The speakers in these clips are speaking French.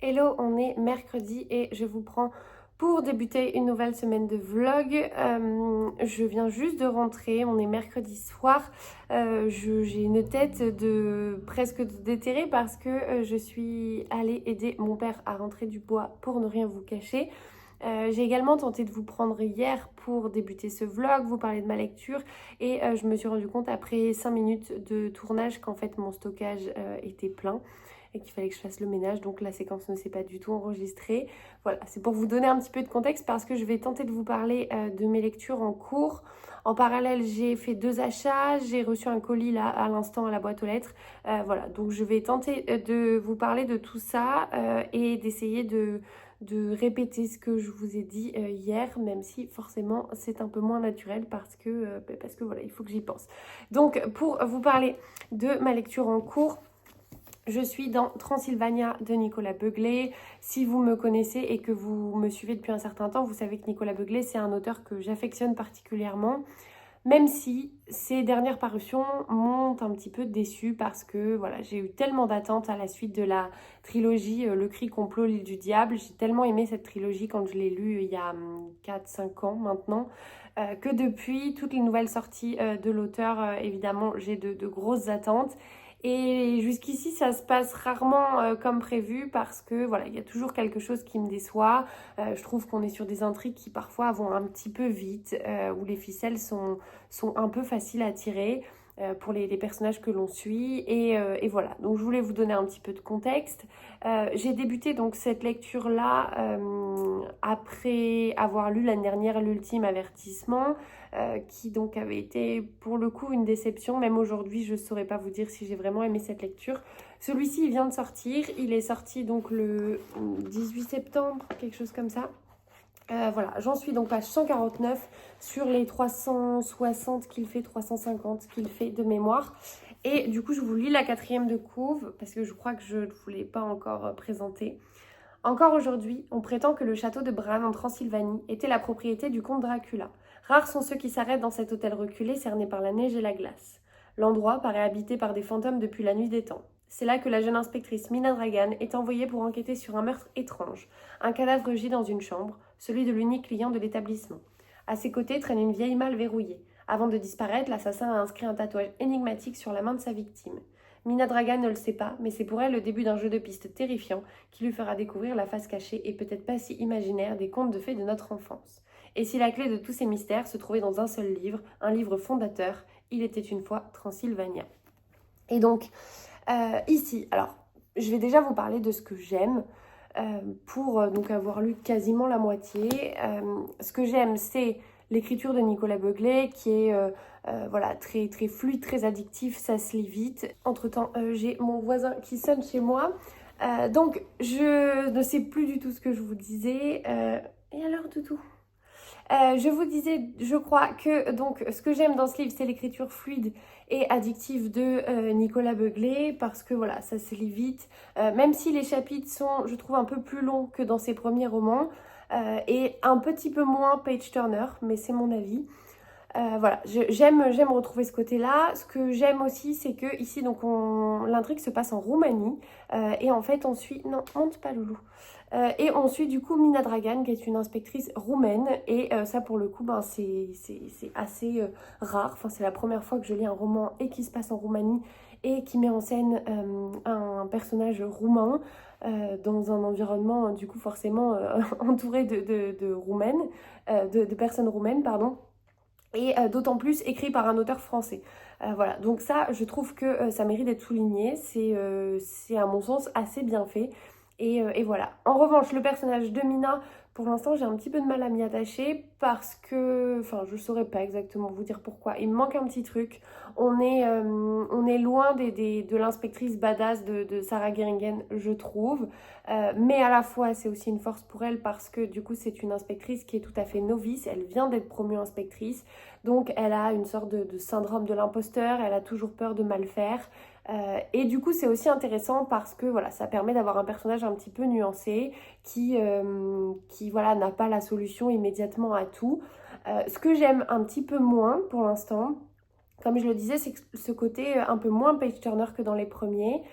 Hello, on est mercredi et je vous prends pour débuter une nouvelle semaine de vlog. Je viens juste de rentrer, on est mercredi soir. J'ai une tête de presque déterrée parce que je suis allée aider mon père à rentrer du bois pour ne rien vous cacher. J'ai également tenté de vous prendre hier pour débuter ce vlog, vous parler de ma lecture et je me suis rendu compte après 5 minutes de tournage qu'en fait mon stockage était plein et qu'il fallait que je fasse le ménage, donc la séquence ne s'est pas du tout enregistrée. Voilà, c'est pour vous donner un petit peu de contexte parce que je vais tenter de vous parler de mes lectures en cours. En parallèle, j'ai fait 2 achats, j'ai reçu un colis là à l'instant à la boîte aux lettres. Voilà, donc je vais tenter de vous parler de tout ça et d'essayer de répéter ce que je vous ai dit hier, même si forcément c'est un peu moins naturel parce que voilà, il faut que j'y pense. Donc pour vous parler de ma lecture en cours, je suis dans Transylvania de Nicolas Beuglet. Si vous me connaissez et que vous me suivez depuis un certain temps, vous savez que Nicolas Beuglet, c'est un auteur que j'affectionne particulièrement, même si ces dernières parutions m'ont un petit peu déçue parce que voilà, j'ai eu tellement d'attentes à la suite de la trilogie Le Cri, Complot, l'île du diable. J'ai tellement aimé cette trilogie quand je l'ai lue il y a 4-5 ans maintenant, que depuis toutes les nouvelles sorties de l'auteur, évidemment, j'ai de grosses attentes. Et jusqu'ici, ça se passe rarement comme prévu parce que voilà, il y a toujours quelque chose qui me déçoit. Je trouve qu'on est sur des intrigues qui parfois vont un petit peu vite, où les ficelles sont un peu faciles à tirer pour les personnages que l'on suit. Et voilà, donc je voulais vous donner un petit peu de contexte. J'ai débuté donc cette lecture-là après avoir lu l'année dernière L'Ultime Avertissement, qui donc avait été pour le coup une déception. Même aujourd'hui, je ne saurais pas vous dire si j'ai vraiment aimé cette lecture. Celui-ci, il vient de sortir. Il est sorti donc le 18 septembre, quelque chose comme ça. Voilà, j'en suis donc page 149 sur les 360 qu'il fait, 350 qu'il fait de mémoire. Et du coup, je vous lis la 4e de couve parce que je crois que je ne vous l'ai pas encore présentée. Encore aujourd'hui, on prétend que le château de Bran en Transylvanie était la propriété du comte Dracula. Rares sont ceux qui s'arrêtent dans cet hôtel reculé cerné par la neige et la glace. L'endroit paraît habité par des fantômes depuis la nuit des temps. C'est là que la jeune inspectrice Mina Dragan est envoyée pour enquêter sur un meurtre étrange. Un cadavre gît dans une chambre, celui de l'unique client de l'établissement. À ses côtés traîne une vieille malle verrouillée. Avant de disparaître, l'assassin a inscrit un tatouage énigmatique sur la main de sa victime. Mina Dragan ne le sait pas, mais c'est pour elle le début d'un jeu de piste terrifiant qui lui fera découvrir la face cachée et peut-être pas si imaginaire des contes de fées de notre enfance. Et si la clé de tous ces mystères se trouvait dans un seul livre, un livre fondateur, Il était une fois Transylvania. Et donc, ici, alors, je vais déjà vous parler de ce que j'aime. Pour donc avoir lu quasiment la moitié. Ce que j'aime, c'est l'écriture de Nicolas Beuglet qui est voilà, très, très fluide, très addictif, ça se lit vite. Entre-temps, j'ai mon voisin qui sonne chez moi. Donc, je ne sais plus du tout ce que je vous disais. Et alors, toutou? Je vous disais, je crois que donc ce que j'aime dans ce livre, c'est l'écriture fluide et addictive de Nicolas Beuglet parce que voilà, ça se lit vite. Même si les chapitres sont, je trouve, un peu plus longs que dans ses premiers romans et un petit peu moins page-turner, mais c'est mon avis. Voilà, j'aime retrouver ce côté-là. Ce que j'aime aussi, c'est que ici, donc, l'intrigue se passe en Roumanie et en fait, on suit, non, monte pas loulou. Et on suit du coup Mina Dragan, qui est une inspectrice roumaine, et ça pour le coup, ben, c'est assez rare. Enfin, c'est la première fois que je lis un roman et qui se passe en Roumanie et qui met en scène un personnage roumain dans un environnement du coup forcément entouré de roumaines, de personnes roumaines, pardon. Et d'autant plus écrit par un auteur français. Voilà, donc ça, je trouve que ça mérite d'être souligné. C'est à mon sens assez bien fait. Et voilà. En revanche, le personnage de Mina, pour l'instant, j'ai un petit peu de mal à m'y attacher parce que, enfin, je saurais pas exactement vous dire pourquoi. Il me manque un petit truc. On est loin de l'inspectrice badass de Sarah Geringen, je trouve. Mais à la fois, c'est aussi une force pour elle parce que du coup, c'est une inspectrice qui est tout à fait novice. Elle vient d'être promue inspectrice. Donc, elle a une sorte de syndrome de l'imposteur. Elle a toujours peur de mal faire. Et du coup, c'est aussi intéressant parce que voilà, ça permet d'avoir un personnage un petit peu nuancé qui voilà, n'a pas la solution immédiatement à tout. Ce que j'aime un petit peu moins pour l'instant, comme je le disais, c'est ce côté un peu moins page-turner que dans les premiers.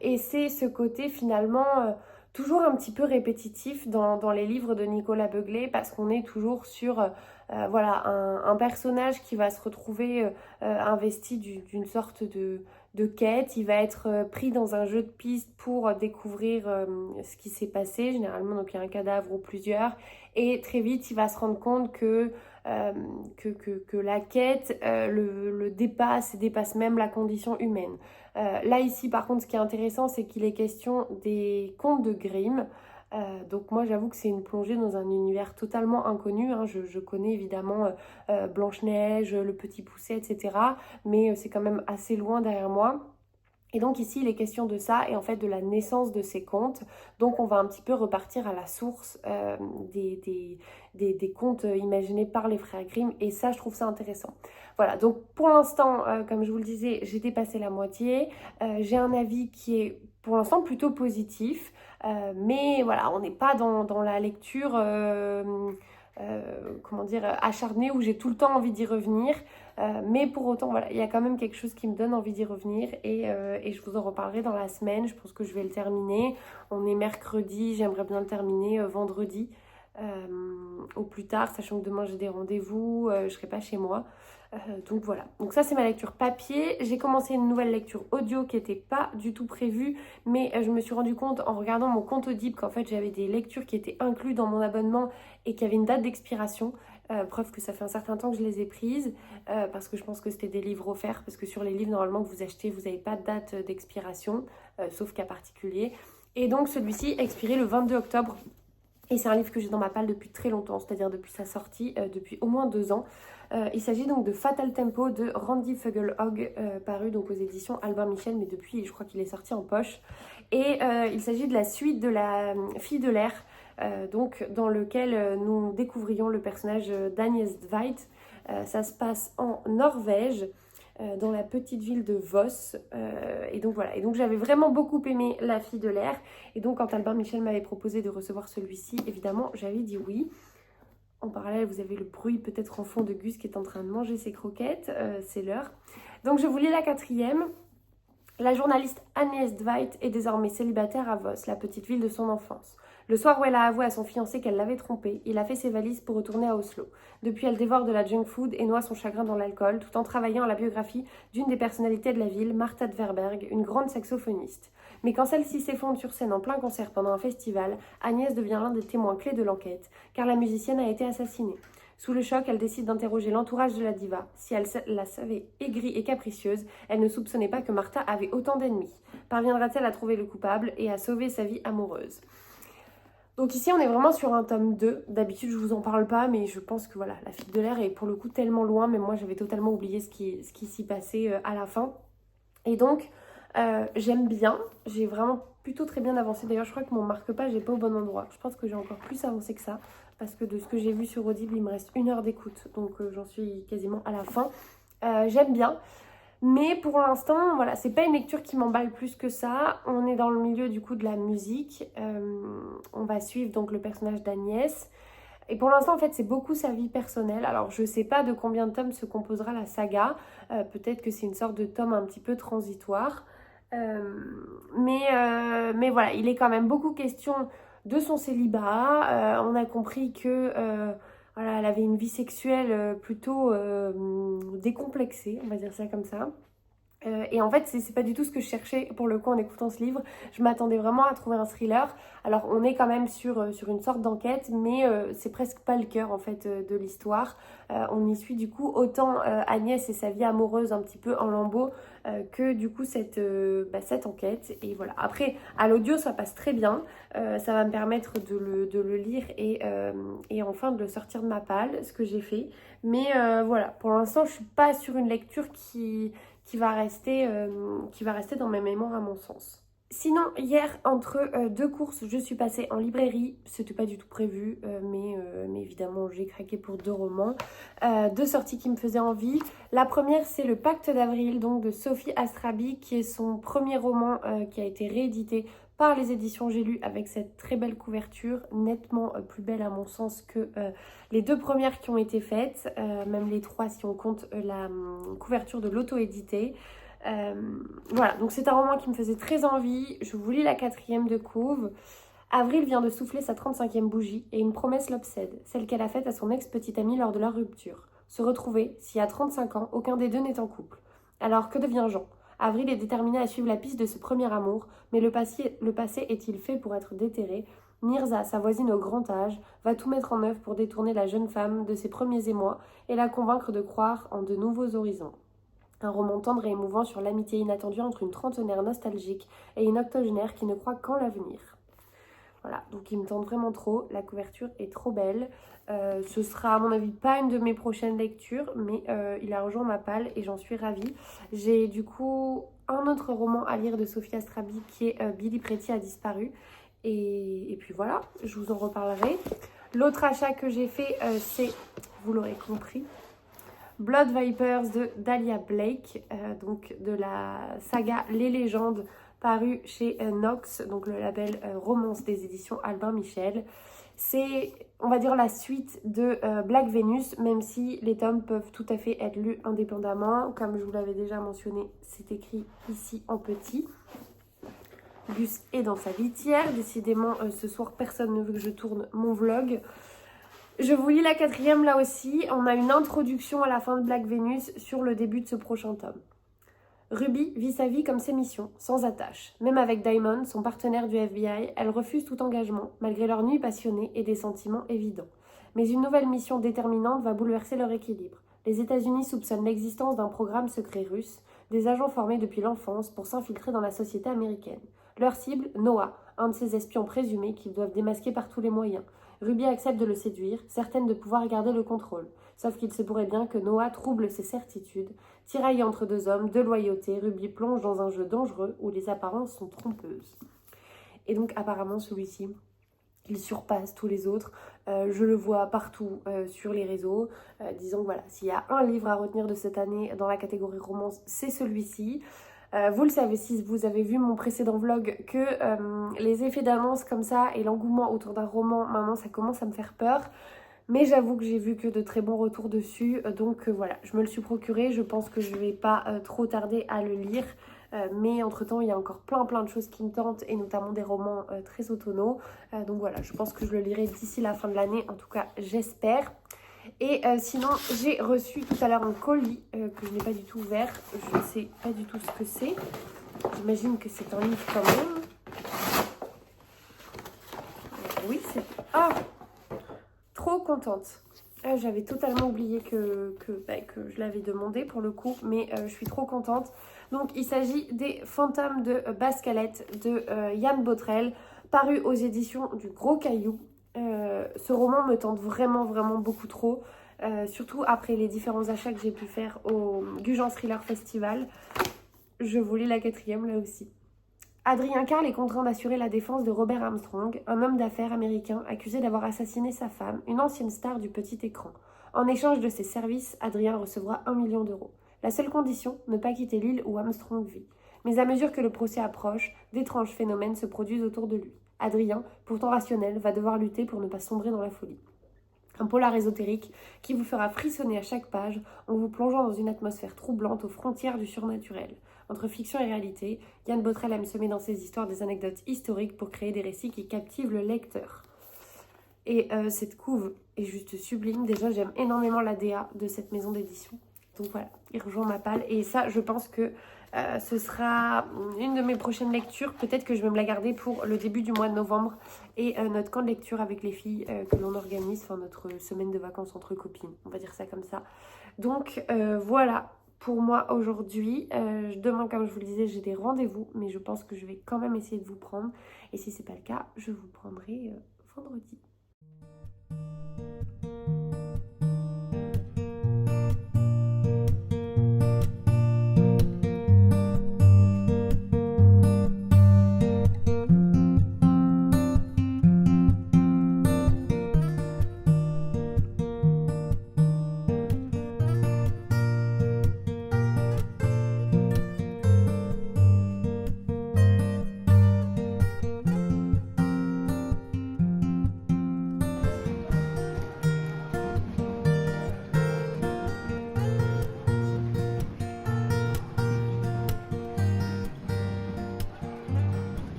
Et c'est ce côté finalement toujours un petit peu répétitif dans les livres de Nicolas Beuglet parce qu'on est toujours sur voilà, un personnage qui va se retrouver investi d'une sorte de quête. Il va être pris dans un jeu de piste pour découvrir ce qui s'est passé. Généralement, donc, il y a un cadavre ou plusieurs. Et très vite, il va se rendre compte que la quête le dépasse et dépasse même la condition humaine. Là, ici, par contre, ce qui est intéressant, c'est qu'il est question des contes de Grimm. Donc moi j'avoue que c'est une plongée dans un univers totalement inconnu, hein. Je connais évidemment Blanche-Neige, Le Petit Poucet, etc. Mais c'est quand même assez loin derrière moi. Et donc ici, il est question de ça et en fait de la naissance de ces contes. Donc on va un petit peu repartir à la source des contes imaginés par les frères Grimm et ça, je trouve ça intéressant. Voilà, donc pour l'instant, comme je vous le disais, j'ai dépassé la moitié. J'ai un avis qui est pour l'instant plutôt positif, mais voilà, on n'est pas dans la lecture... comment dire, acharnée où j'ai tout le temps envie d'y revenir. Mais pour autant, voilà, il y a quand même quelque chose qui me donne envie d'y revenir et je vous en reparlerai dans la semaine. Je pense que je vais le terminer. On est mercredi, j'aimerais bien le terminer vendredi au plus tard, sachant que demain j'ai des rendez-vous, je ne serai pas chez moi. Donc voilà, donc ça c'est ma lecture papier. J'ai commencé une nouvelle lecture audio qui n'était pas du tout prévue, mais je me suis rendu compte en regardant mon compte Audible qu'en fait j'avais des lectures qui étaient incluses dans mon abonnement et qui avaient une date d'expiration. Preuve que ça fait un certain temps que je les ai prises, parce que je pense que c'était des livres offerts, parce que sur les livres normalement que vous achetez, vous n'avez pas de date d'expiration, sauf cas particulier. Et donc celui-ci expiré le 22 octobre. Et c'est un livre que j'ai dans ma palle depuis très longtemps, c'est-à-dire depuis sa sortie, depuis au moins 2 ans. Il s'agit donc de Fatal Tempo de Randy Fugelhog, paru donc aux éditions Albin Michel, mais depuis je crois qu'il est sorti en poche. Et il s'agit de la suite de La Fille de l'air, donc dans lequel nous découvrions le personnage d'Agnes Tveit. Ça se passe en Norvège, dans la petite ville de Voss. Et donc voilà. Et donc j'avais vraiment beaucoup aimé La Fille de l'air. Et donc quand Albin Michel m'avait proposé de recevoir celui-ci, évidemment, j'avais dit oui. En parallèle, vous avez le bruit peut-être en fond de Gus qui est en train de manger ses croquettes. C'est l'heure. Donc je vous lis la 4e. La journaliste Agnes Tveit est désormais célibataire à Voss, la petite ville de son enfance. Le soir où elle a avoué à son fiancé qu'elle l'avait trompé, il a fait ses valises pour retourner à Oslo. Depuis, elle dévore de la junk food et noie son chagrin dans l'alcool, tout en travaillant à la biographie d'une des personnalités de la ville, Martha Dverberg, une grande saxophoniste. Mais quand celle-ci s'effondre sur scène en plein concert pendant un festival, Agnès devient l'un des témoins clés de l'enquête, car la musicienne a été assassinée. Sous le choc, elle décide d'interroger l'entourage de la diva. Si elle la savait aigrie et capricieuse, elle ne soupçonnait pas que Martha avait autant d'ennemis. Parviendra-t-elle à trouver le coupable et à sauver sa vie amoureuse ? Donc ici, on est vraiment sur un tome 2. D'habitude, je vous en parle pas, mais je pense que voilà, La Fille de l'air est pour le coup tellement loin, mais moi, j'avais totalement oublié ce qui s'y passait à la fin. Et donc, j'aime bien. J'ai vraiment plutôt très bien avancé. D'ailleurs, je crois que mon marque-page n'est pas au bon endroit. Je pense que j'ai encore plus avancé que ça, parce que de ce que j'ai vu sur Audible, il me reste 1 heure d'écoute. Donc, j'en suis quasiment à la fin. J'aime bien. Mais pour l'instant, voilà, c'est pas une lecture qui m'emballe plus que ça. On est dans le milieu du coup de la musique. On va suivre donc le personnage d'Agnès. Et pour l'instant, en fait, c'est beaucoup sa vie personnelle. Alors, je sais pas de combien de tomes se composera la saga. Peut-être que c'est une sorte de tome un petit peu transitoire. Mais voilà, il est quand même beaucoup question de son célibat. On a compris que... voilà, elle avait une vie sexuelle plutôt décomplexée, on va dire ça comme ça. Et en fait, c'est pas du tout ce que je cherchais pour le coup en écoutant ce livre. Je m'attendais vraiment à trouver un thriller. Alors, on est quand même sur une sorte d'enquête, mais c'est presque pas le cœur en fait de l'histoire. On y suit du coup autant Agnès et sa vie amoureuse un petit peu en lambeaux que du coup cette enquête. Et voilà. Après, à l'audio, ça passe très bien. Ça va me permettre de le lire et enfin de le sortir de ma palle, ce que j'ai fait. Mais voilà, pour l'instant, je suis pas sur une lecture qui va rester dans mes mémoires à mon sens. Sinon, hier, entre 2 courses, je suis passée en librairie. C'était pas du tout prévu, mais évidemment, j'ai craqué pour 2 romans. 2 sorties qui me faisaient envie. La première, c'est Le Pacte d'avril, donc de Sophie Astrabi, qui est son premier roman qui a été réédité par les éditions J'ai lu avec cette très belle couverture, nettement plus belle à mon sens que les 2 premières qui ont été faites, même les 3 si on compte la couverture de l'auto-édité. Voilà, donc c'est un roman qui me faisait très envie. Je vous lis la 4e de couve. Avril vient de souffler sa 35e bougie et une promesse l'obsède, celle qu'elle a faite à son ex-petite amie lors de leur rupture. Se retrouver si à 35 ans, aucun des deux n'est en couple. Alors que devient Jean? Avril est déterminée à suivre la piste de ce premier amour, mais le passé est-il fait pour être déterré? Mirza, sa voisine au grand âge, va tout mettre en œuvre pour détourner la jeune femme de ses premiers émois et la convaincre de croire en de nouveaux horizons. Un roman tendre et émouvant sur l'amitié inattendue entre une trentenaire nostalgique et une octogénaire qui ne croit qu'en l'avenir. Voilà, donc il me tente vraiment trop, la couverture est trop belle. Ce sera à mon avis pas une de mes prochaines lectures, mais il a rejoint ma palle et j'en suis ravie. J'ai du coup un autre roman à lire de Sophia Strabi qui est Billy Pretty a disparu. Et puis voilà, je vous en reparlerai. L'autre achat que j'ai fait, c'est, vous l'aurez compris, Blood Vipers de Dahlia Blake, donc de la saga Les Légendes, paru chez Nox, donc le label romance des éditions Albin Michel. C'est, on va dire, la suite de Black Venus, même si les tomes peuvent tout à fait être lus indépendamment. Comme je vous l'avais déjà mentionné, c'est écrit ici en petit. Gus est dans sa litière. Décidément, ce soir, personne ne veut que je tourne mon vlog. Je vous lis la 4e là aussi. On a une introduction à la fin de Black Venus sur le début de ce prochain tome. Ruby vit sa vie comme ses missions, sans attache. Même avec Diamond, son partenaire du FBI, elle refuse tout engagement, malgré leur nuit passionnée et des sentiments évidents. Mais une nouvelle mission déterminante va bouleverser leur équilibre. Les États-Unis soupçonnent l'existence d'un programme secret russe, des agents formés depuis l'enfance pour s'infiltrer dans la société américaine. Leur cible, Noah, un de ces espions présumés qu'ils doivent démasquer par tous les moyens. Ruby accepte de le séduire, certaine de pouvoir garder le contrôle. Sauf qu'il se pourrait bien que Noah trouble ses certitudes. Tiraillée entre deux hommes, de loyauté, Ruby plonge dans un jeu dangereux où les apparences sont trompeuses. Et donc apparemment celui-ci, il surpasse tous les autres. Je le vois partout sur les réseaux. Disons que voilà, s'il y a un livre à retenir de cette année dans la catégorie romance, c'est celui-ci. Vous le savez si vous avez vu mon précédent vlog que les effets d'annonce comme ça et l'engouement autour d'un roman, maintenant ça commence à me faire peur. Mais j'avoue que j'ai vu que de très bons retours dessus, donc voilà, je me le suis procuré. Je pense que je ne vais pas trop tarder à le lire. Mais entre-temps, il y a encore plein de choses qui me tentent, et notamment des romans très automnaux. Donc voilà, je pense que je le lirai d'ici la fin de l'année, en tout cas j'espère. Et sinon, j'ai reçu tout à l'heure un colis que je n'ai pas du tout ouvert. Je ne sais pas du tout ce que c'est. J'imagine que c'est un livre quand même. Oui, c'est... Ah, trop contente. J'avais totalement oublié que je l'avais demandé pour le coup, mais je suis trop contente. Donc il s'agit des Fantômes de Bascalette de Yann Botrel, paru aux éditions du Gros Caillou. Ce roman me tente vraiment beaucoup trop, surtout après les différents achats que j'ai pu faire au Gujan Thriller Festival. Je vous lis la 4e là aussi. Adrien Carl est contraint d'assurer la défense de Robert Armstrong, un homme d'affaires américain accusé d'avoir assassiné sa femme, une ancienne star du petit écran. En échange de ses services, Adrien recevra 1 million d'euros. La seule condition, ne pas quitter l'île où Armstrong vit. Mais à mesure que le procès approche, d'étranges phénomènes se produisent autour de lui. Adrien, pourtant rationnel, va devoir lutter pour ne pas sombrer dans la folie. Un polar ésotérique qui vous fera frissonner à chaque page en vous plongeant dans une atmosphère troublante aux frontières du surnaturel. Entre fiction et réalité, Yann Botrel aime semer dans ses histoires des anecdotes historiques pour créer des récits qui captivent le lecteur. Et cette couve est juste sublime. Déjà, j'aime énormément la DA de cette maison d'édition. Donc voilà, il rejoint ma palle. Et ça, je pense que ce sera une de mes prochaines lectures. Peut-être que je vais me la garder pour le début du mois de novembre. Et notre camp de lecture avec les filles que l'on organise. Enfin, notre semaine de vacances entre copines. On va dire ça comme ça. Donc voilà pour moi aujourd'hui. Demain, comme je vous le disais, j'ai des rendez-vous. Mais je pense que je vais quand même essayer de vous prendre. Et si ce n'est pas le cas, je vous prendrai vendredi.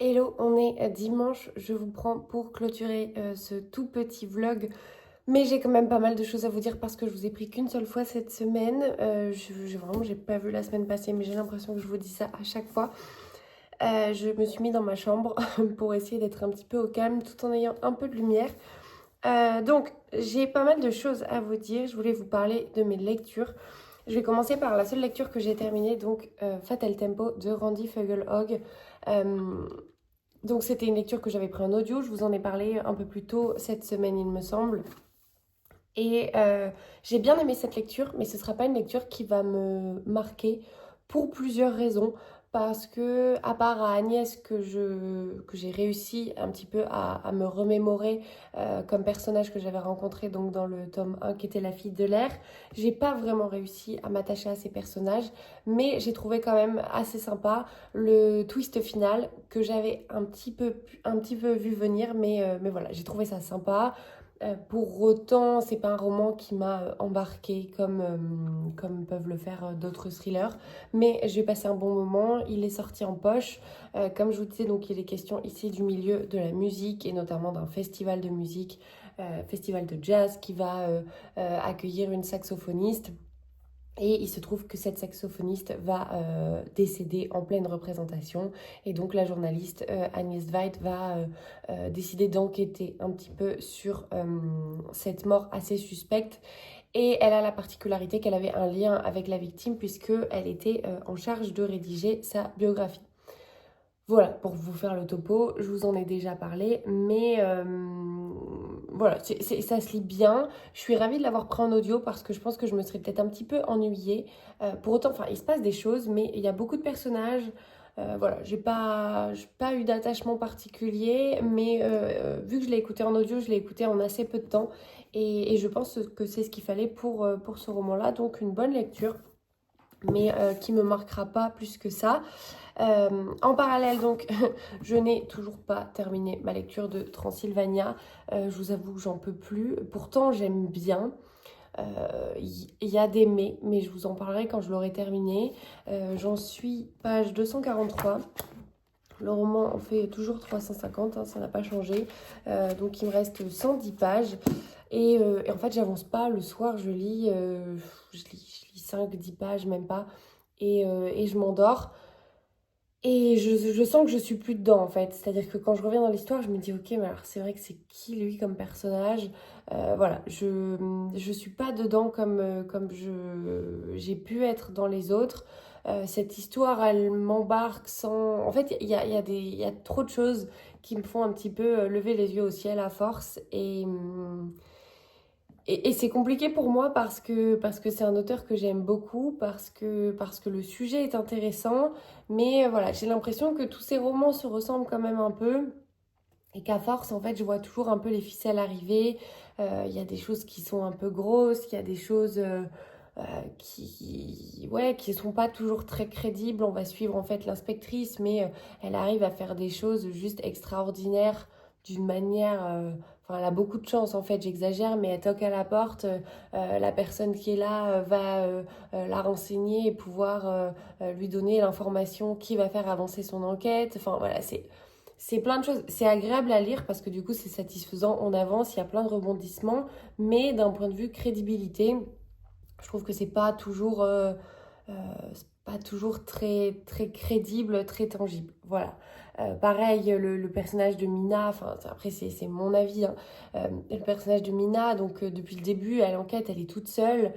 Hello, on est dimanche, je vous prends pour clôturer ce tout petit vlog, mais j'ai quand même pas mal de choses à vous dire parce que je vous ai pris qu'une seule fois cette semaine. Vraiment, j'ai pas vu la semaine passée, mais j'ai l'impression que je vous dis ça à chaque fois. Je me suis mis dans ma chambre pour essayer d'être un petit peu au calme tout en ayant un peu de lumière. Donc, j'ai pas mal de choses à vous dire. Je voulais vous parler de mes lectures. Je vais commencer par la seule lecture que j'ai terminée, donc Fatal Tempo de Randy Fugelhog. Donc c'était une lecture que j'avais pris en audio, je vous en ai parlé un peu plus tôt cette semaine il me semble. Et j'ai bien aimé cette lecture, mais ce ne sera pas une lecture qui va me marquer pour plusieurs raisons. Parce que, à part à Agnès, que j'ai réussi un petit peu à me remémorer comme personnage que j'avais rencontré donc dans le tome 1 qui était la fille de l'air, j'ai pas vraiment réussi à m'attacher à ces personnages, mais j'ai trouvé quand même assez sympa le twist final que j'avais un petit peu vu venir, mais voilà, j'ai trouvé ça sympa. Pour autant, c'est pas un roman qui m'a embarqué comme peuvent le faire d'autres thrillers, mais j'ai passé un bon moment. Il est sorti en poche. Comme je vous disais, donc il est question ici du milieu de la musique et notamment d'un festival de musique, festival de jazz qui va accueillir une saxophoniste. Et il se trouve que cette saxophoniste va décéder en pleine représentation. Et donc la journaliste Agnès Veit va décider d'enquêter un petit peu sur cette mort assez suspecte. Et elle a la particularité qu'elle avait un lien avec la victime puisqu'elle était en charge de rédiger sa biographie. Voilà, pour vous faire le topo, je vous en ai déjà parlé, mais voilà, ça se lit bien. Je suis ravie de l'avoir pris en audio parce que je pense que je me serais peut-être un petit peu ennuyée. Pour autant, enfin, il se passe des choses, mais il y a beaucoup de personnages. Voilà, j'ai pas eu d'attachement particulier, mais vu que je l'ai écouté en audio, je l'ai écouté en assez peu de temps. Et je pense que c'est ce qu'il fallait pour ce roman-là. Donc une bonne lecture, mais qui me marquera pas plus que ça. En parallèle, donc, je n'ai toujours pas terminé ma lecture de Transylvania. Je vous avoue que j'en peux plus. Pourtant, j'aime bien. Il y a des mais je vous en parlerai quand je l'aurai terminé. J'en suis page 243. Le roman en fait toujours 350, hein, ça n'a pas changé. Donc il me reste 110 pages. Et en fait, j'avance pas. Le soir, je lis 5-10 pages, même pas. Et je m'endors. Et je sens que je suis plus dedans en fait. C'est-à-dire que quand je reviens dans l'histoire, je me dis ok, mais alors c'est vrai que c'est qui lui comme personnage. Voilà, je suis pas dedans comme j'ai pu être dans les autres. Cette histoire, elle m'embarque sans. En fait, il y a trop de choses qui me font un petit peu lever les yeux au ciel à force. Et c'est compliqué pour moi parce que c'est un auteur que j'aime beaucoup, parce que le sujet est intéressant, mais voilà, j'ai l'impression que tous ces romans se ressemblent quand même un peu, et qu'à force, en fait, je vois toujours un peu les ficelles arriver. Il y a des choses qui sont un peu grosses, il y a des choses qui sont pas toujours très crédibles. On va suivre en fait l'inspectrice, mais elle arrive à faire des choses juste extraordinaires d'une manière. Enfin, elle a beaucoup de chance en fait, j'exagère, mais elle toque à la porte. La personne qui est là va la renseigner et pouvoir lui donner l'information qui va faire avancer son enquête. Enfin, voilà, c'est plein de choses. C'est agréable à lire parce que du coup, c'est satisfaisant. On avance, il y a plein de rebondissements, mais d'un point de vue crédibilité, je trouve que c'est pas toujours très, très crédible, très tangible. Voilà. Pareil, le personnage de Mina, enfin après c'est mon avis, hein. Le personnage de Mina, donc depuis le début, elle enquête, elle est toute seule.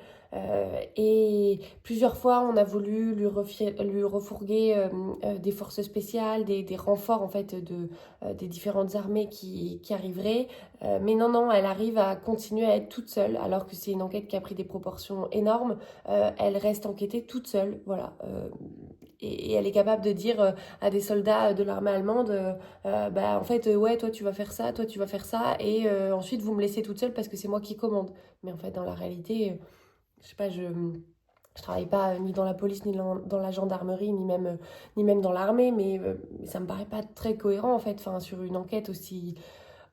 Et plusieurs fois, on a voulu lui refourguer des forces spéciales, des renforts en fait des différentes armées qui arriveraient. Mais non, elle arrive à continuer à être toute seule, alors que c'est une enquête qui a pris des proportions énormes. Elle reste enquêtée toute seule, voilà. Et elle est capable de dire à des soldats de l'armée allemande, bah en fait, ouais, toi tu vas faire ça, toi tu vas faire ça, et ensuite vous me laissez toute seule parce que c'est moi qui commande. Mais en fait, dans la réalité, je sais pas, je travaille pas ni dans la police, ni dans la gendarmerie, ni même dans l'armée, mais ça me paraît pas très cohérent en fait, enfin, sur une enquête aussi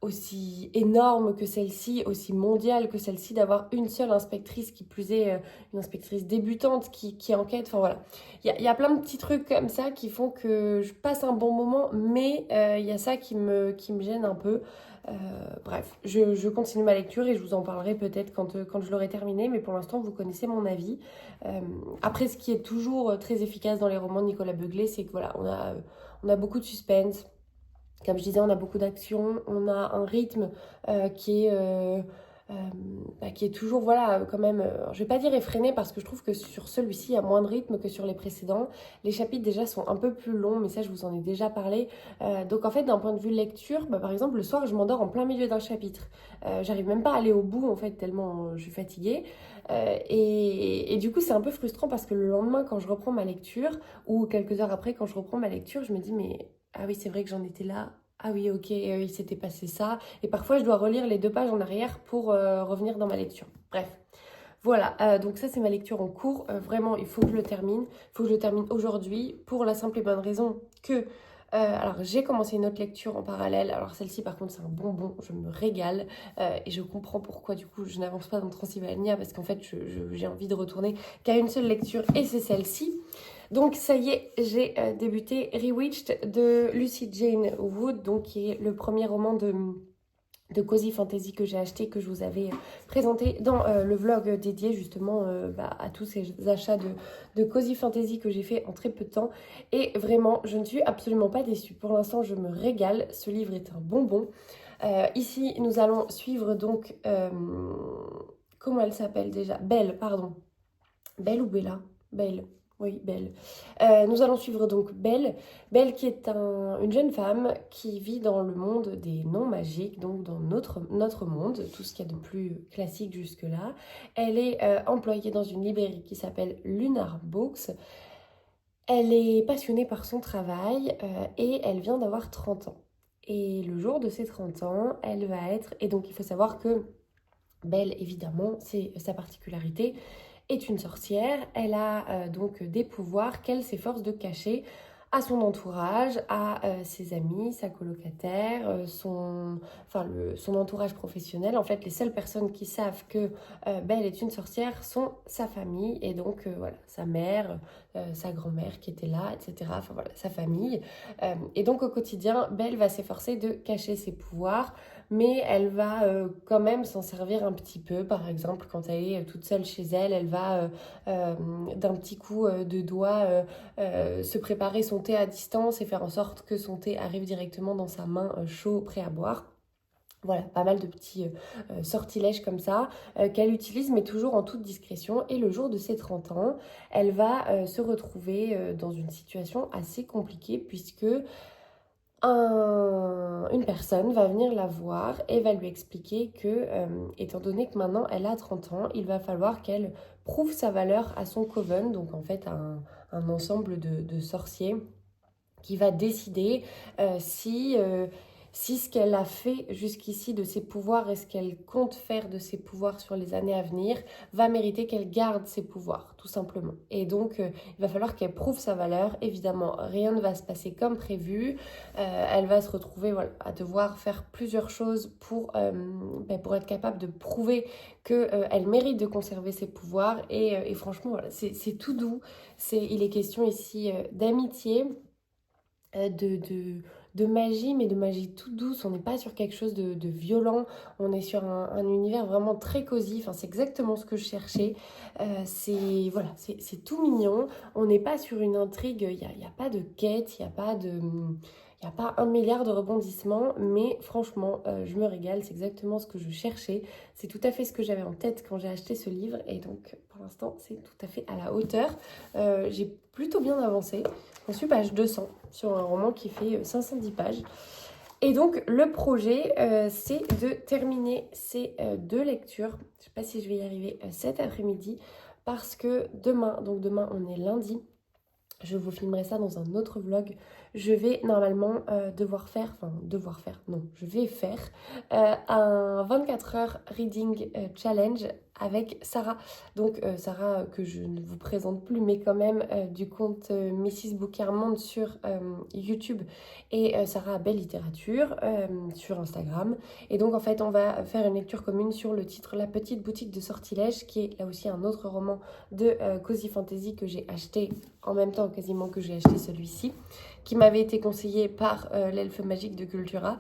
aussi énorme que celle-ci, aussi mondiale que celle-ci, d'avoir une seule inspectrice, qui plus est une inspectrice débutante qui enquête. Enfin voilà, il y a plein de petits trucs comme ça qui font que je passe un bon moment, mais il y a ça qui me gêne un peu. Bref, je continue ma lecture et je vous en parlerai peut-être quand je l'aurai terminé, mais pour l'instant vous connaissez mon avis. Après, ce qui est toujours très efficace dans les romans de Nicolas Beuglet, c'est que voilà, on a beaucoup de suspense. Comme je disais, on a beaucoup d'action, on a un rythme qui est toujours, voilà, quand même, je vais pas dire effréné parce que je trouve que sur celui-ci, il y a moins de rythme que sur les précédents. Les chapitres déjà sont un peu plus longs, mais ça, je vous en ai déjà parlé. Donc en fait, d'un point de vue lecture, par exemple, le soir, je m'endors en plein milieu d'un chapitre. J'arrive même pas à aller au bout, en fait, tellement je suis fatiguée. Et du coup, c'est un peu frustrant parce que le lendemain, quand je reprends ma lecture, ou quelques heures après, quand je reprends ma lecture, je me dis, mais ah oui, c'est vrai que j'en étais là. Ah oui, ok, il s'était passé ça. Et parfois, je dois relire les 2 pages en arrière pour revenir dans ma lecture. Bref, voilà. Donc ça, c'est ma lecture en cours. Vraiment, il faut que je le termine. Il faut que je le termine aujourd'hui pour la simple et bonne raison que... alors, j'ai commencé une autre lecture en parallèle. Alors, celle-ci, par contre, c'est un bonbon. Je me régale. Et je comprends pourquoi, du coup, je n'avance pas dans Transylvania. Parce qu'en fait, j'ai envie de retourner qu'à une seule lecture. Et c'est celle-ci. Donc ça y est, j'ai débuté Rewitched de Lucy Jane Wood, donc qui est le premier roman de Cozy Fantasy que j'ai acheté, que je vous avais présenté dans le vlog dédié justement à tous ces achats de Cozy Fantasy que j'ai fait en très peu de temps. Et vraiment, je ne suis absolument pas déçue. Pour l'instant, je me régale. Ce livre est un bonbon. Ici, nous allons suivre donc... comment elle s'appelle déjà? Belle, pardon. Belle ou Bella? Belle. Oui, Belle. Nous allons suivre donc Belle. Belle qui est une jeune femme qui vit dans le monde des noms magiques, donc dans notre monde, tout ce qu'il y a de plus classique jusque-là. Elle est employée dans une librairie qui s'appelle Lunar Books. Elle est passionnée par son travail et elle vient d'avoir 30 ans. Et le jour de ses 30 ans, elle va être... Et donc il faut savoir que Belle, évidemment, c'est sa particularité, est une sorcière. Elle a donc des pouvoirs qu'elle s'efforce de cacher à son entourage, à ses amis, sa colocataire, son entourage professionnel. En fait, les seules personnes qui savent que Belle est une sorcière sont sa famille et donc voilà, sa mère, sa grand-mère qui était là, etc. Enfin voilà, sa famille. Et donc au quotidien, Belle va s'efforcer de cacher ses pouvoirs, mais elle va quand même s'en servir un petit peu. Par exemple, quand elle est toute seule chez elle, elle va d'un petit coup de doigt se préparer son thé à distance et faire en sorte que son thé arrive directement dans sa main chaud, prêt à boire. Voilà, pas mal de petits sortilèges comme ça qu'elle utilise, mais toujours en toute discrétion. Et le jour de ses 30 ans, elle va se retrouver dans une situation assez compliquée puisque une personne va venir la voir et va lui expliquer que, étant donné que maintenant elle a 30 ans, il va falloir qu'elle prouve sa valeur à son coven, donc en fait un ensemble de sorciers qui va décider si ce qu'elle a fait jusqu'ici de ses pouvoirs et ce qu'elle compte faire de ses pouvoirs sur les années à venir va mériter qu'elle garde ses pouvoirs, tout simplement. Et donc, il va falloir qu'elle prouve sa valeur. Évidemment, rien ne va se passer comme prévu. Elle va se retrouver à devoir faire plusieurs choses pour être capable de prouver qu'elle mérite de conserver ses pouvoirs. Et franchement, voilà, c'est tout doux. Il est question ici d'amitié, de magie, mais de magie toute douce. On n'est pas sur quelque chose de violent, on est sur un univers vraiment très cosy. Enfin, c'est exactement ce que je cherchais. C'est tout mignon. On n'est pas sur une intrigue, il n'y a pas de quête, il n'y a pas de... Il n'y a pas 1 milliard de rebondissements, mais franchement, je me régale, c'est exactement ce que je cherchais. C'est tout à fait ce que j'avais en tête quand j'ai acheté ce livre, et donc pour l'instant, c'est tout à fait à la hauteur. J'ai plutôt bien avancé. J'en suis page 200 sur un roman qui fait 510 pages. Et donc, le projet, c'est de terminer ces 2 lectures. Je ne sais pas si je vais y arriver cet après-midi, parce que demain on est lundi, je vous filmerai ça dans un autre vlog. Je vais normalement je vais faire un 24 heures reading challenge avec Sarah. Donc Sarah que je ne vous présente plus mais quand même du compte Mrs Boucarmonde sur YouTube et Sarah Belle Littérature sur Instagram. Et donc en fait on va faire une lecture commune sur le titre La Petite Boutique de Sortilèges, qui est là aussi un autre roman de Cozy Fantasy que j'ai acheté en même temps quasiment que j'ai acheté celui-ci, qui m'avait été conseillé par l'elfe magique de Cultura.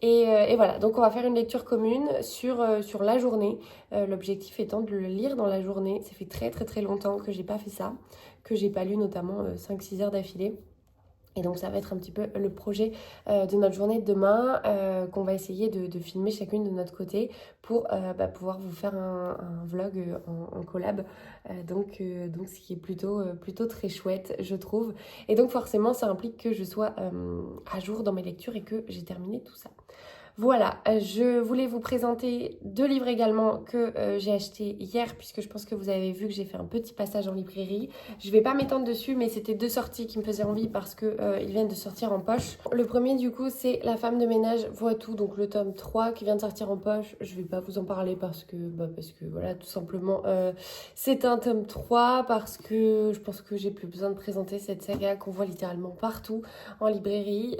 Et voilà, donc on va faire une lecture commune sur la journée. L'objectif étant de le lire dans la journée. Ça fait très très très longtemps que j'ai pas fait ça, que j'ai pas lu notamment 5-6 heures d'affilée. Et donc ça va être un petit peu le projet de notre journée de demain qu'on va essayer de filmer chacune de notre côté pour pouvoir vous faire un vlog en collab. Donc ce qui est plutôt très chouette je trouve. Et donc forcément ça implique que je sois à jour dans mes lectures et que j'ai terminé tout ça. Voilà, je voulais vous présenter 2 livres également que j'ai achetés hier, puisque je pense que vous avez vu que j'ai fait un petit passage en librairie. Je vais pas m'étendre dessus, mais c'était 2 sorties qui me faisaient envie parce que ils viennent de sortir en poche. Le premier du coup c'est La femme de ménage voit tout, donc le tome 3 qui vient de sortir en poche. Je vais pas vous en parler parce que voilà, tout simplement c'est un tome 3, parce que je pense que j'ai plus besoin de présenter cette saga qu'on voit littéralement partout en librairie.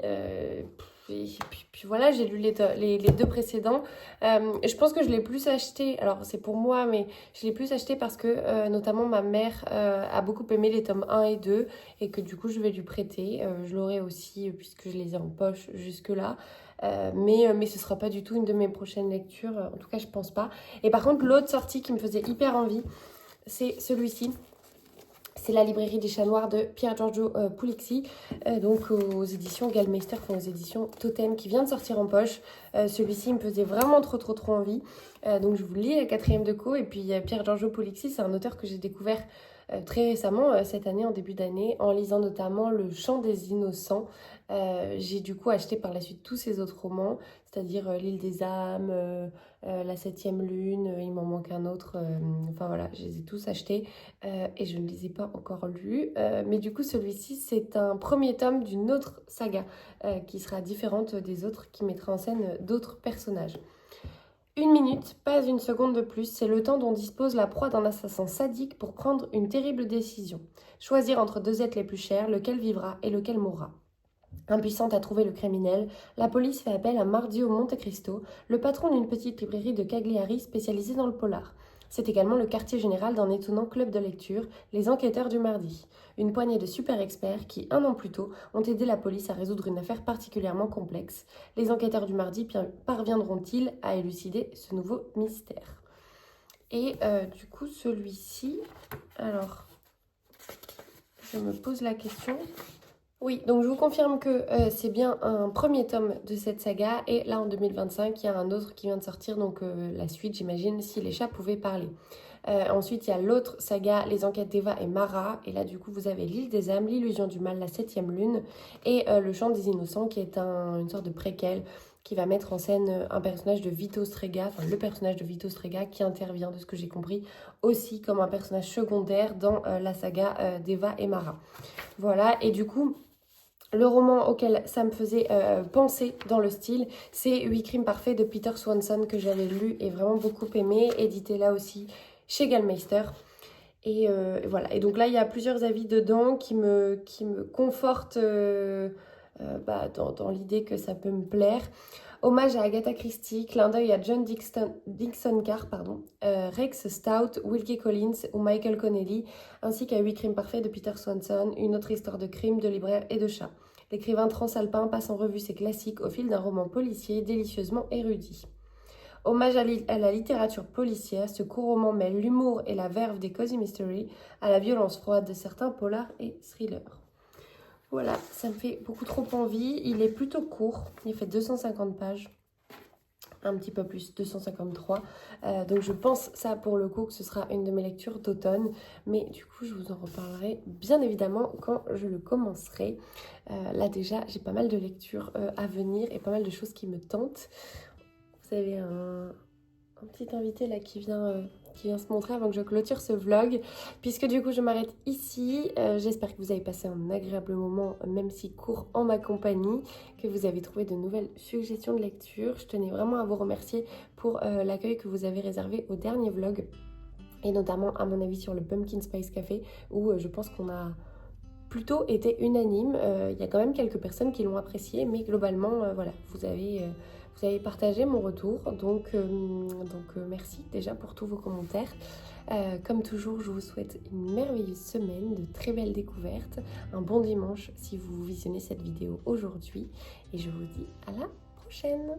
Et puis voilà, j'ai lu les 2 précédents. Je pense que je l'ai plus acheté, alors c'est pour moi, mais je l'ai plus acheté parce que notamment ma mère a beaucoup aimé les tomes 1 et 2 et que du coup je vais lui prêter. Je l'aurai aussi puisque je les ai en poche jusque-là. Mais ce sera pas du tout une de mes prochaines lectures, en tout cas je pense pas. Et par contre l'autre sortie qui me faisait hyper envie, c'est celui-ci. C'est La librairie des chats noirs de Pier Giorgio Puglisi, donc aux éditions Gallmeister, enfin aux éditions Totem, qui vient de sortir en poche. Celui-ci me faisait vraiment trop envie. Donc je vous lis la 4e de co. Et puis Pier Giorgio Puglisi, c'est un auteur que j'ai découvert très récemment, cette année, en début d'année, en lisant notamment Le Chant des Innocents. J'ai du coup acheté par la suite tous ses autres romans, c'est-à-dire L'île des âmes, La 7e lune, il m'en manque un autre, enfin voilà, je les ai tous achetés et je ne les ai pas encore lus. Mais du coup celui-ci c'est un premier tome d'une autre saga qui sera différente des autres, qui mettra en scène d'autres personnages. 1 minute, pas une seconde de plus, c'est le temps dont dispose la proie d'un assassin sadique pour prendre une terrible décision. Choisir entre 2 êtres les plus chers, lequel vivra et lequel mourra. Impuissante à trouver le criminel, la police fait appel à Marzio Montecristo, le patron d'une petite librairie de Cagliari spécialisée dans le polar. C'est également le quartier général d'un étonnant club de lecture, les Enquêteurs du Mardi. Une poignée de super experts qui, 1 an plus tôt, ont aidé la police à résoudre une affaire particulièrement complexe. Les Enquêteurs du Mardi parviendront-ils à élucider ce nouveau mystère? Et du coup, celui-ci, alors, je me pose la question. Oui, donc je vous confirme que c'est bien un premier tome de cette saga, et là en 2025 il y a un autre qui vient de sortir, donc la suite j'imagine, Si les chats pouvaient parler. Ensuite il y a l'autre saga, Les enquêtes d'Eva et Mara, et là du coup vous avez L'île des âmes, L'illusion du mal, La 7e lune, et Le chant des innocents, qui est une sorte de préquel qui va mettre en scène un personnage de Vito Strega, enfin le personnage de Vito Strega, qui intervient, de ce que j'ai compris, aussi comme un personnage secondaire dans la saga d'Eva et Mara. Voilà, et du coup le roman auquel ça me faisait penser dans le style, c'est 8 crimes parfaits de Peter Swanson, que j'avais lu et vraiment beaucoup aimé, édité là aussi chez Gallmeister. Et voilà, et donc là il y a plusieurs avis dedans qui me confortent dans l'idée que ça peut me plaire. Hommage à Agatha Christie, clin d'œil à John Dixon Carr, Rex Stout, Wilkie Collins ou Michael Connelly, ainsi qu'à 8 crimes parfaits de Peter Swanson, une autre histoire de crime, de libraire et de chat. L'écrivain transalpin passe en revue ses classiques au fil d'un roman policier délicieusement érudit. Hommage à la littérature policière, ce court roman mêle l'humour et la verve des cozy mystery à la violence froide de certains polars et thrillers. Voilà, ça me fait beaucoup trop envie. Il est plutôt court, il fait 250 pages, un petit peu plus, 253. Donc je pense ça pour le coup que ce sera une de mes lectures d'automne. Mais du coup, je vous en reparlerai bien évidemment quand je le commencerai. Là déjà, j'ai pas mal de lectures à venir et pas mal de choses qui me tentent. Vous avez un petit invité là qui vient se montrer avant que je clôture ce vlog, puisque du coup je m'arrête ici. J'espère que vous avez passé un agréable moment, même si court, en ma compagnie, que vous avez trouvé de nouvelles suggestions de lecture. Je tenais vraiment à vous remercier pour l'accueil que vous avez réservé au dernier vlog. et notamment à mon avis sur le Pumpkin Spice Café où je pense qu'on a plutôt été unanime. Il y a quand même quelques personnes qui l'ont apprécié, mais globalement, voilà, vous avez partagé mon retour, donc merci déjà pour tous vos commentaires. Comme toujours, je vous souhaite une merveilleuse semaine, de très belles découvertes, un bon dimanche si vous visionnez cette vidéo aujourd'hui, et je vous dis à la prochaine.